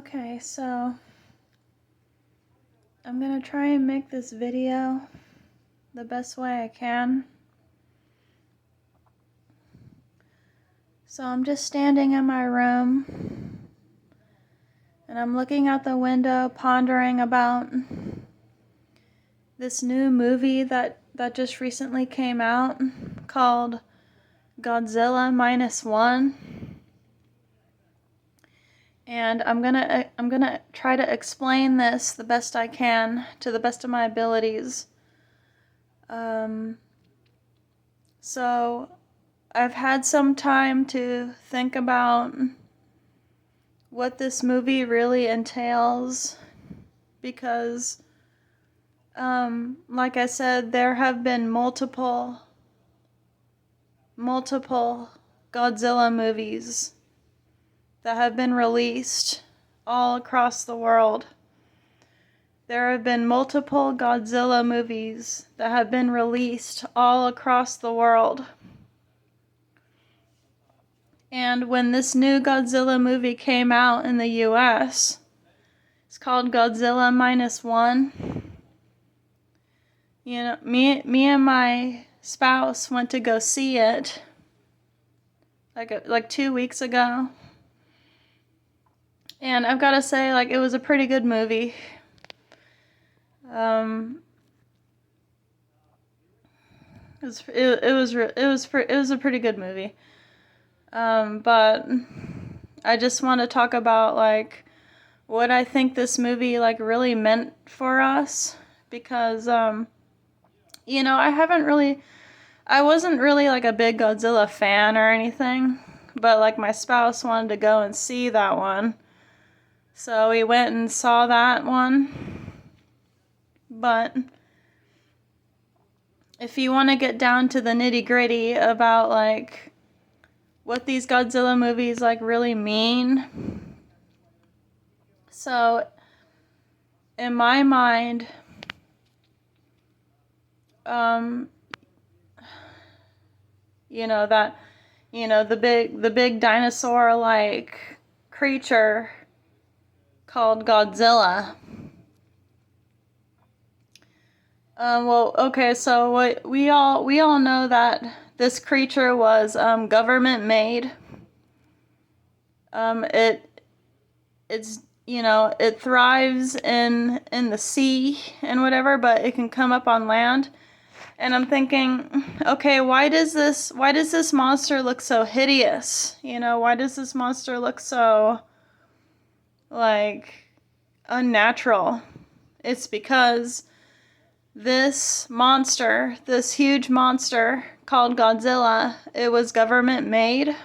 Okay, so I'm gonna try and make this video the best way I can. So I'm just standing in my room and I'm looking out the window pondering about this new movie that just recently came out called Godzilla Minus One. And I'm gonna try to explain this the best I can to the best of my abilities. So I've had some time to think about what this movie really entails because, like I said, there have been multiple Godzilla movies that have been released all across the world. There have been multiple Godzilla movies that have been released all across the world. And when this new Godzilla movie came out in the US, it's called Godzilla Minus One. You know, me and my spouse went to go see it like 2 weeks ago. And I've got to say, it was a pretty good movie. It was a pretty good movie. But I just want to talk about what I think this movie really meant for us because I wasn't really a big Godzilla fan or anything, but my spouse wanted to go and see that one. So we went and saw that one. But if you want to get down to the nitty-gritty about what these Godzilla movies really mean. So in my mind, the big dinosaur creature called Godzilla. So we all know that this creature was government made. It thrives in the sea and whatever, but it can come up on land. And I'm thinking, okay, why does this monster look so hideous? Why does this monster look so unnatural? It's because this huge monster called Godzilla, it was government made.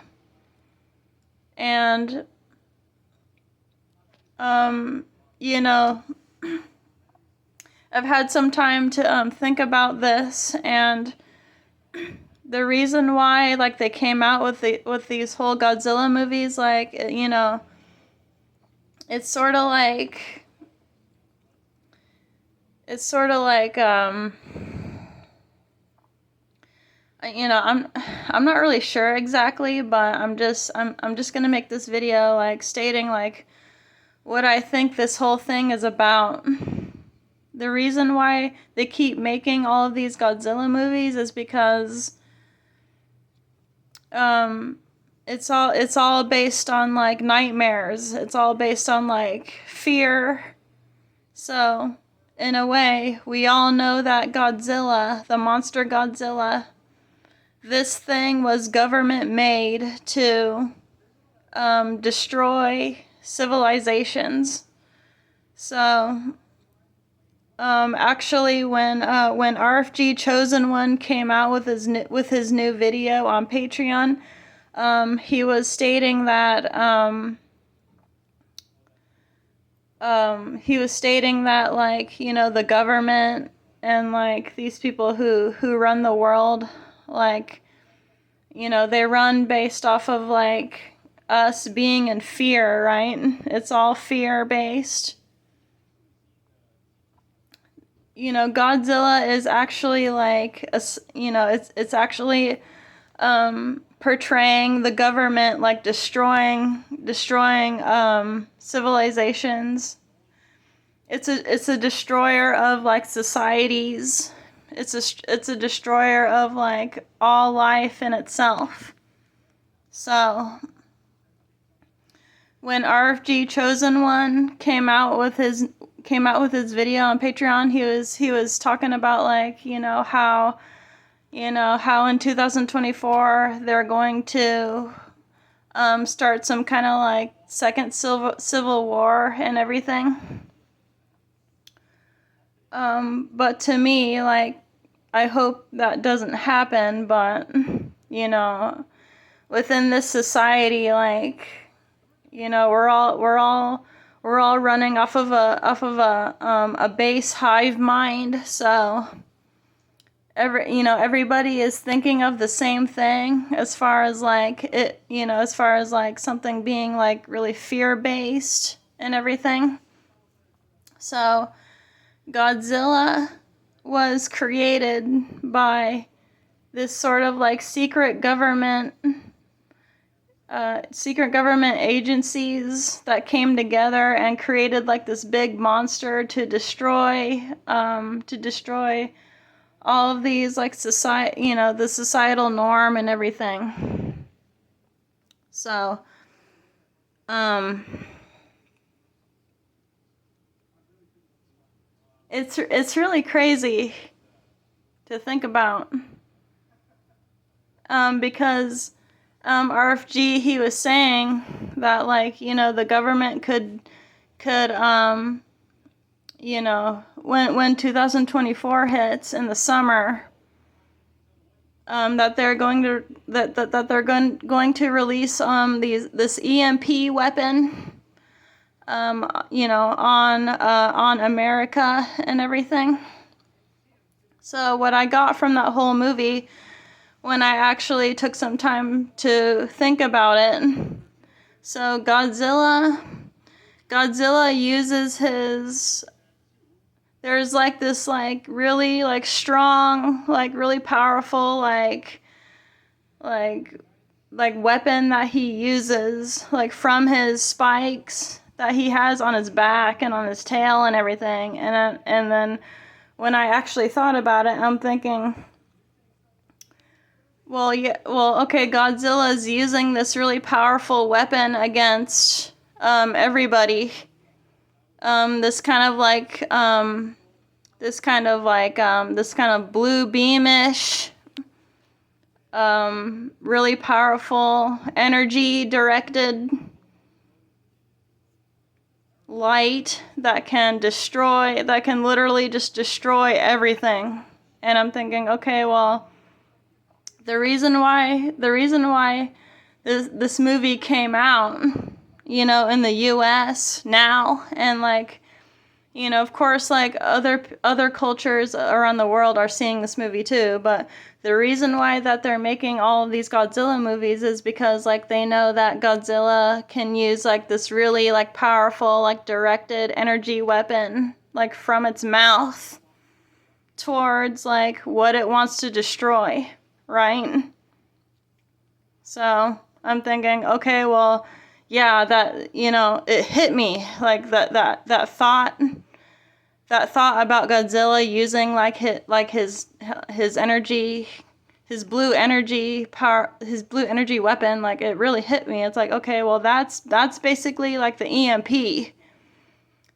And, I've had some time to think about this, and the reason why they came out with these whole Godzilla movies, it's sort of I'm not really sure exactly, but I'm just gonna make this video stating what I think this whole thing is about. The reason why they keep making all of these Godzilla movies is because it's all based on nightmares. It's all based on fear. So in a way, we all know that Godzilla, the monster Godzilla, this thing was government made to destroy civilizations. So actually, when RFG Chosen One came out with his new video on Patreon, he was stating that the government and these people who run the world, they run based off of us being in fear, right? It's all fear based. Godzilla is actually it's actually portraying the government like destroying civilizations. It's a destroyer of like societies. It's a destroyer of like all life in itself. So when RFG Chosen One came out with his video on Patreon, he was talking about like, how in 2024 they're going to start some kind of like second civil war and everything. But to me, like, I hope that doesn't happen, but within this society, like, we're all running off of a base hive mind. So everybody is thinking of the same thing as far as like it, as far as like something being like really fear based and everything. So Godzilla was created by this sort of like secret government agencies that came together and created like this big monster to destroy all of these like society, the societal norm and everything. So it's really crazy to think about, because RFG, he was saying that like, the government could when 2024 hits in the summer, that they're going to that they're going to release this EMP weapon on America and everything. So what I got from that whole movie, when I actually took some time to think about it, so Godzilla uses his, there's like this like really like strong, like really powerful like weapon that he uses like from his spikes that he has on his back and on his tail and everything. And then when I actually thought about it, I'm thinking, okay, Godzilla's using this really powerful weapon against everybody. This kind of blue beamish, really powerful energy directed light that can literally just destroy everything. And I'm thinking, okay, well, the reason why this movie came out, in the US now, and like, of course, like other cultures around the world are seeing this movie too, but the reason why that they're making all of these Godzilla movies is because like they know that Godzilla can use like this really like powerful like directed energy weapon like from its mouth towards like what it wants to destroy, right? So I'm thinking, okay, well, yeah, that, it hit me like that thought about Godzilla using like his energy, his blue energy weapon, like it really hit me. It's like, okay, well, that's basically like the EMP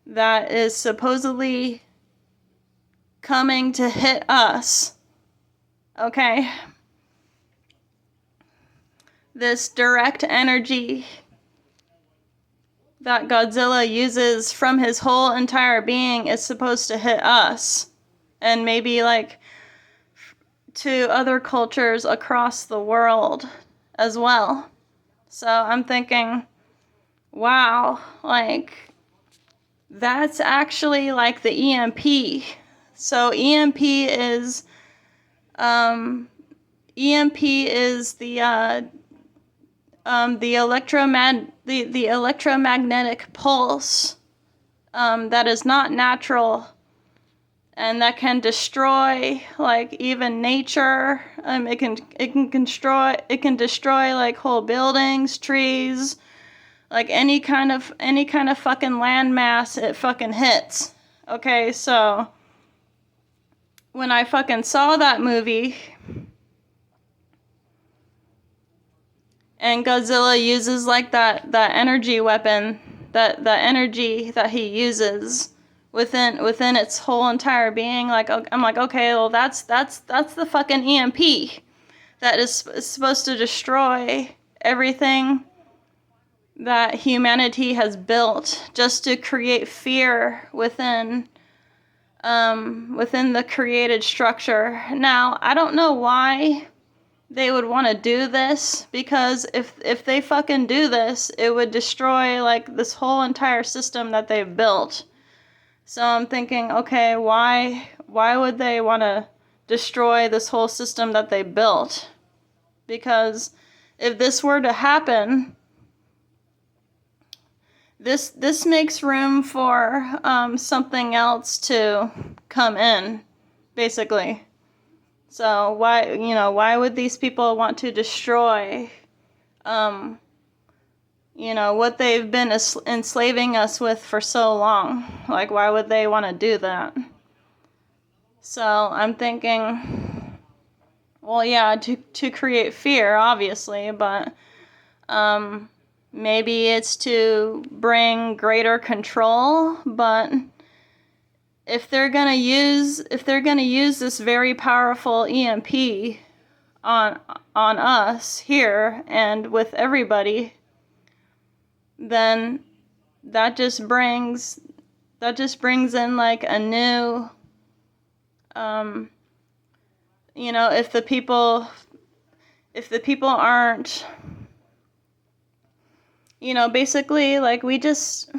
that is supposedly coming to hit us. Okay? This direct energy that Godzilla uses from his whole entire being is supposed to hit us, and maybe like to other cultures across the world as well. So I'm thinking, wow, like that's actually like the EMP. So EMP is the electromagnetic pulse that is not natural, and that can destroy like even nature. It can destroy like whole buildings, trees, like any kind of fucking landmass it fucking hits. Okay, so when I fucking saw that movie and Godzilla uses like that energy weapon, that energy that he uses within its whole entire being, like I'm like, okay, well that's the fucking EMP that is supposed to destroy everything that humanity has built just to create fear within the created structure. Now, I don't know why they would want to do this, because if they fucking do this, it would destroy like this whole entire system that they've built. So I'm thinking, okay, why would they want to destroy this whole system that they built? Because if this were to happen, this makes room for something else to come in, basically. So why would these people want to destroy what they've been enslaving us with for so long? Like, why would they want to do that? So I'm thinking, well, yeah, to create fear, obviously, but maybe it's to bring greater control. But if they're gonna use this very powerful EMP on us here and with everybody, then that just brings in like a new if the people aren't, basically, like, we just,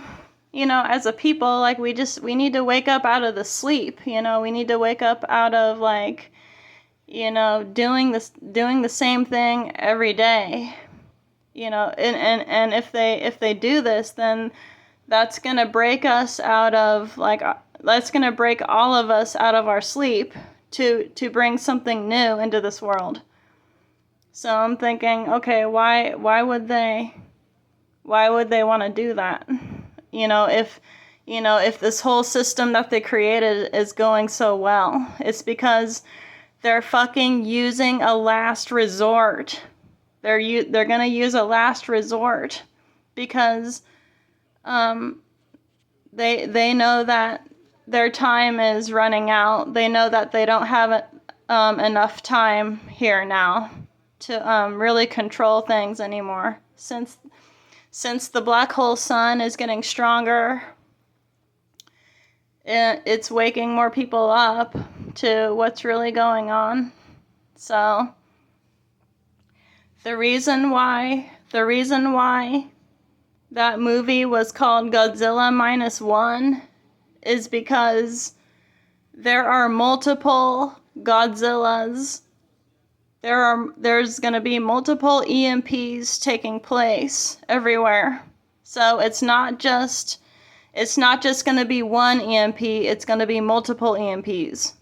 as a people, like, we need to wake up out of the sleep. We need to wake up out of like, doing the same thing every day. And if they do this, then that's gonna break us out of that's gonna break all of us out of our sleep to bring something new into this world. So I'm thinking, okay, why would they want to do that? If this whole system that they created is going so well, it's because they're fucking using a last resort. They're gonna use a last resort because they know that their time is running out. They know that they don't have enough time here now to really control things anymore. Since the black hole sun is getting stronger, it's waking more people up to what's really going on. So the reason why that movie was called Godzilla Minus One is because there are multiple Godzillas. There's going to be multiple EMPs taking place everywhere. So it's not just going to be one EMP, it's going to be multiple EMPs.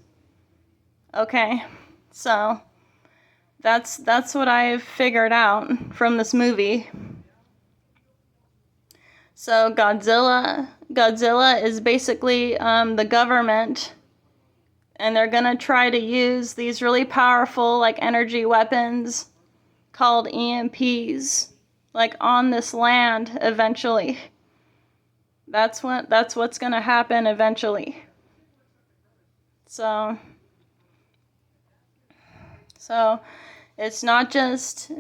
Okay? So that's what I've figured out from this movie. So Godzilla is basically the government, and they're gonna try to use these really powerful like energy weapons called EMPs, like on this land eventually. That's what's gonna happen eventually. So it's not just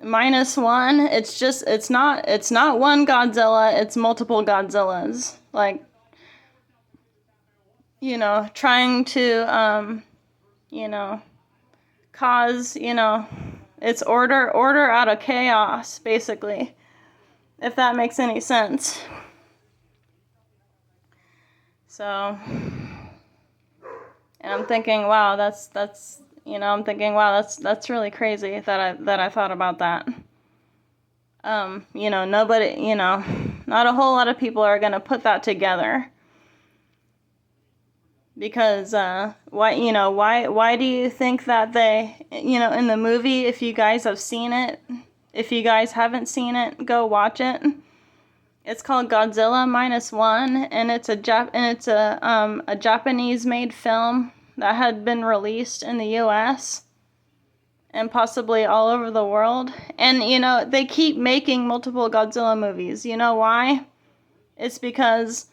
minus one. It's not one Godzilla, it's multiple Godzillas. Like, trying to cause, it's order out of chaos, basically. If that makes any sense. So, and I'm thinking, wow, that's really crazy that I thought about that. Nobody, not a whole lot of people are gonna put that together. Because why do you think that they, in the movie, if you guys have seen it, if you guys haven't seen it, go watch it. It's called Godzilla Minus One, and it's a Japanese made film that had been released in the US and possibly all over the world. And they keep making multiple Godzilla movies. You know why? It's because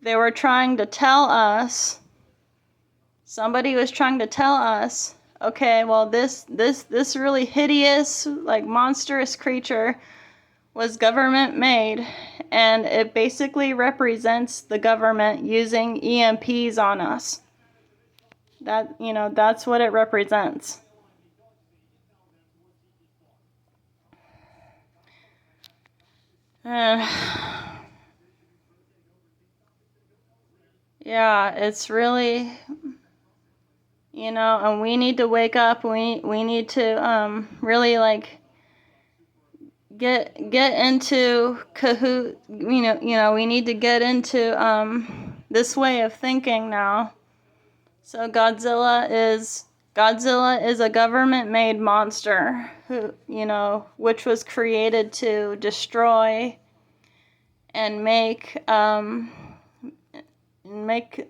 they were trying to tell us, somebody was trying to tell us, okay, well, this really hideous, like, monstrous creature was government made, and it basically represents the government using EMPs on us. That's what it represents. Yeah, it's really, and we need to wake up. We need to really, like, get into Kahoot. We need to get into this way of thinking now. So Godzilla is a government-made monster which was created to destroy and make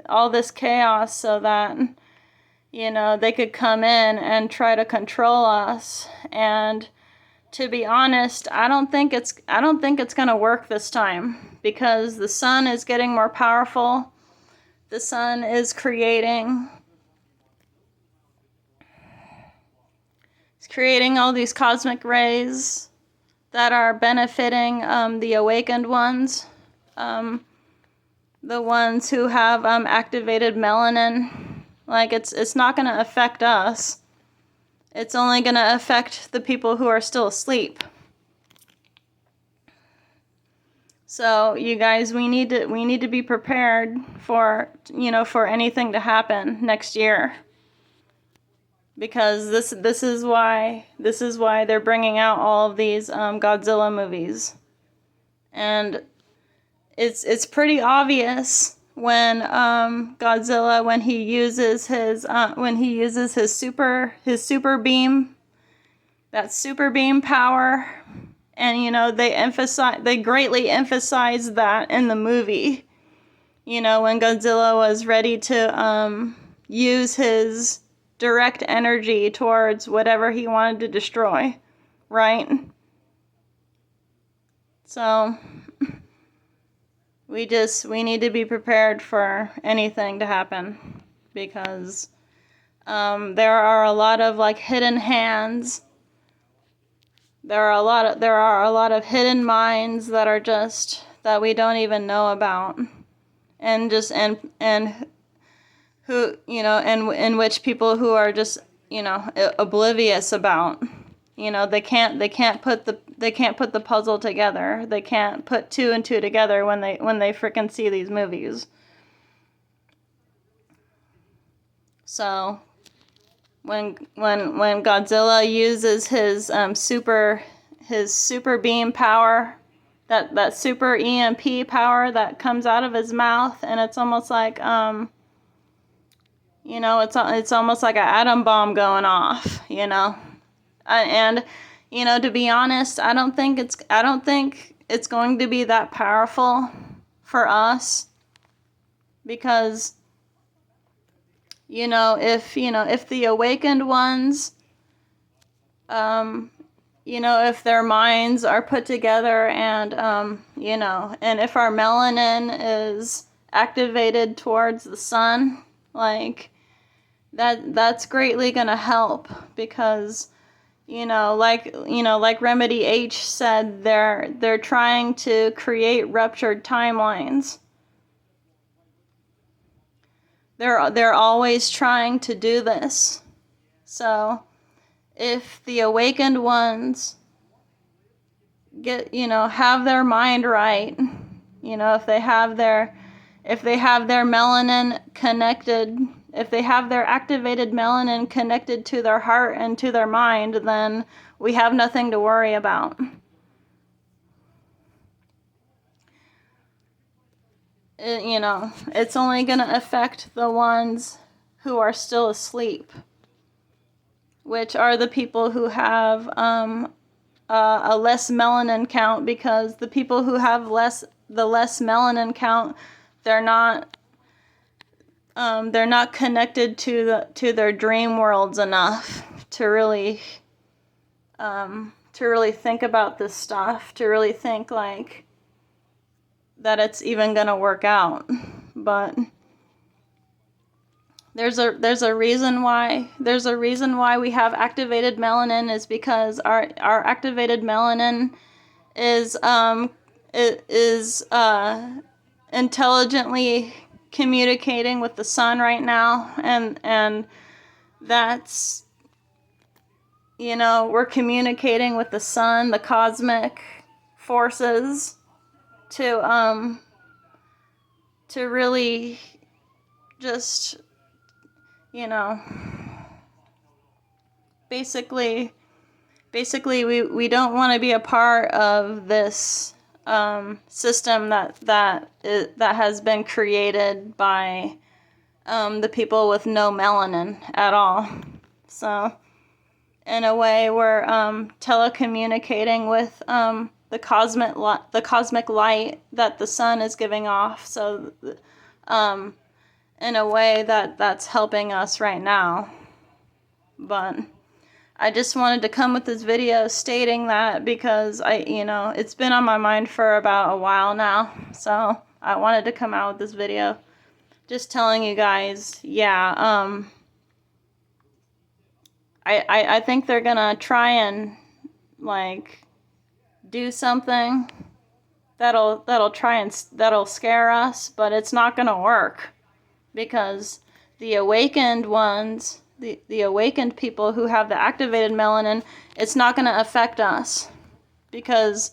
all this chaos so that they could come in and try to control us. And to be honest, I don't think it's going to work this time, because the sun is getting more powerful. The sun is creating all these cosmic rays that are benefiting the awakened ones, the ones who have activated melanin. Like, it's not going to affect us. It's only going to affect the people who are still asleep. So you guys, we need to be prepared for anything to happen next year. Because this is why they're bringing out all of these Godzilla movies. And it's pretty obvious when Godzilla, when he uses his super beam, that super beam power, and they greatly emphasize that in the movie. When Godzilla was ready to use his direct energy towards whatever he wanted to destroy, right? So we need to be prepared for anything to happen, because there are a lot of, like, hidden hands. There are a lot of hidden minds that are just, that we don't even know about, and who, in which people who are just, oblivious about. They can't put the puzzle together. They can't put two and two together when they frickin' see these movies. So when Godzilla uses his super beam power, that super EMP power that comes out of his mouth, and it's almost like it's almost like an atom bomb going off, and to be honest, I don't think it's going to be that powerful for us, because if the awakened ones, if their minds are put together, and and if our melanin is activated towards the sun, like, that's greatly gonna help, because like Remedy H said, they're trying to create ruptured timelines. They're always trying to do this. So if the awakened ones have their mind right, if they have their melanin connected, if they have their activated melanin connected to their heart and to their mind, then we have nothing to worry about. it's only going to affect the ones who are still asleep, which are the people who have a less melanin count, because the people who have the less melanin count, they're not connected to their dream worlds enough to really think about this stuff, to really think like that it's even gonna work out. But there's a reason why we have activated melanin, is because our activated melanin is intelligently communicating with the sun right now, and that's, we're communicating with the sun, the cosmic forces, to really just, basically we don't want to be a part of this system that has been created by the people with no melanin at all. So in a way, we're telecommunicating with the cosmic light that the sun is giving off. So in a way, that's helping us right now. But I just wanted to come with this video stating that, because it's been on my mind for about a while now. So I wanted to come out with this video just telling you guys, I think they're gonna try and like do something that'll scare us, but it's not gonna work, because the awakened ones, the awakened people who have the activated melanin, it's not going to affect us, because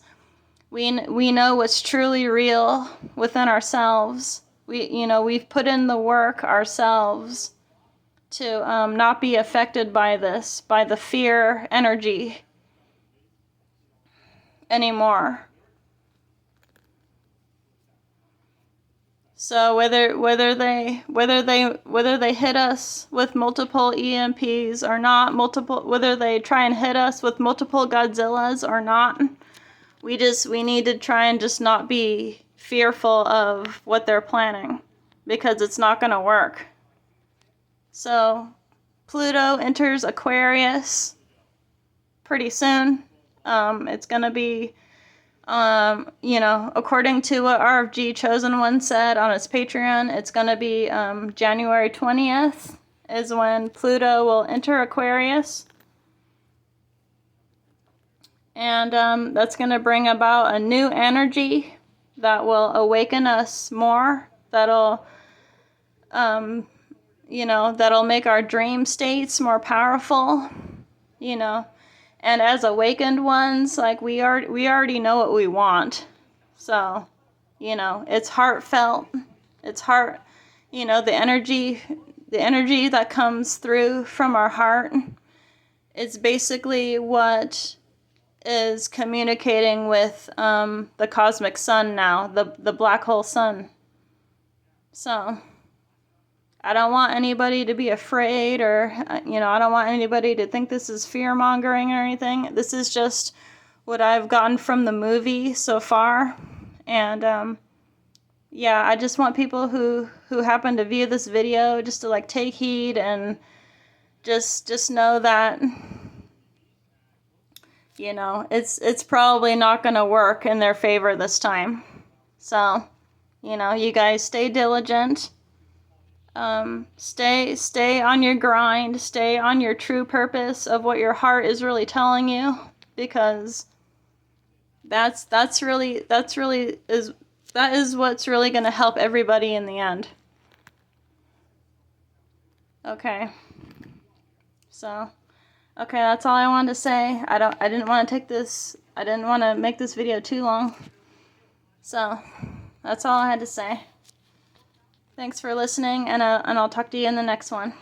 we know what's truly real within ourselves. We've put in the work ourselves to not be affected by the fear energy anymore. So whether they hit us with multiple EMPs or not, whether they try and hit us with multiple Godzillas or not, we need to try and just not be fearful of what they're planning, because it's not going to work. So Pluto enters Aquarius pretty soon. It's going to be, according to what RFG Chosen One said on his Patreon, it's going to be January 20th is when Pluto will enter Aquarius. And that's going to bring about a new energy that will awaken us more. That'll make our dream states more powerful, And as awakened ones, like we already know what we want. So, it's heartfelt. It's the energy that comes through from our heart. It's basically what is communicating with the cosmic sun now, the black hole sun. So I don't want anybody to be afraid, or, I don't want anybody to think this is fear-mongering or anything. This is just what I've gotten from the movie so far. And, I just want people who happen to view this video just to, take heed and just know that, it's probably not going to work in their favor this time. So, you guys stay diligent. Stay on your grind, stay on your true purpose of what your heart is really telling you, because that is what's really going to help everybody in the end. Okay. So, okay, that's all I wanted to say. I didn't want to make this video too long. So, that's all I had to say. Thanks for listening, and I'll talk to you in the next one.